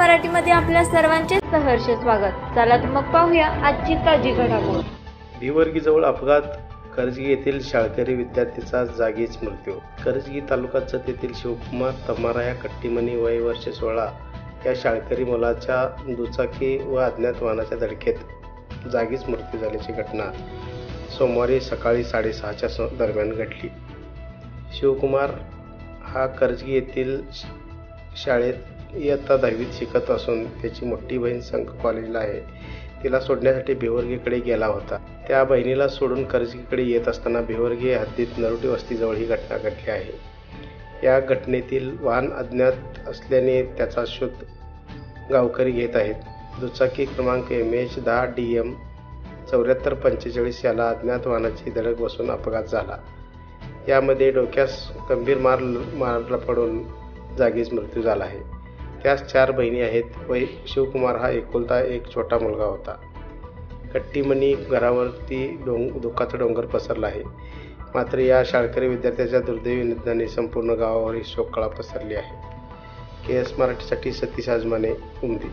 मराठीमध्ये आपल्या सर्वांचे सहर्ष स्वागत। चला तर मग पाहूया आजची ताजी घडामोड। भिवर्गीजवळ अपघात, करजगी येथील शाळकरी विद्यार्थीचा जागीच मृत्यू। करजगी तालुका जत येथील शिवकुमार तमाराया कट्टीमनी वय वर्ष 16 या शाळकरी मुलाच्या दुचाकी व अज्ञात वाहनाच्या धडकेत जागीच मृत्यू झाल्याची घटना सोमवारी सकाळी 6:30च्या दरम्यान घडली। शिवकुमार हा करजगी येथील शाळेत इयत्ता 10वीत शिकत असून त्याची मोठी बहीण संघ कॉलेजला आहे। तिला सोडण्यासाठी भिवर्गीकडे गेला होता। त्या बहिणीला सोडून करजगीकडे येत असताना भिवर्गी हद्दीत नरोटी वस्तीजवळ ही घटना घडली आहे। या घटनेतील वाहन अज्ञात असल्याने त्याचा शोध गावकरी घेत आहेत। दुचाकी क्रमांक MH 10 DM 7445 याला अज्ञात वाहनाची धडक बसून अपघात झाला। यामध्ये डोक्यास गंभीर मार पडून जागीच मृत्यू झाला आहे। त्यास 4 बहिणी आहेत व शिवकुमार हा एकुलता एक छोटा मुलगा होता। कट्टीमनी घरावरती दुःखाचा डोंगर पसरला आहे। मात्र या शाळकरी विद्यार्थ्याच्या दुर्दैवी निधनाने संपूर्ण गावावर शोककळा पसरली आहे। KS मराठीसाठी सतीश आजमाने, उमदी।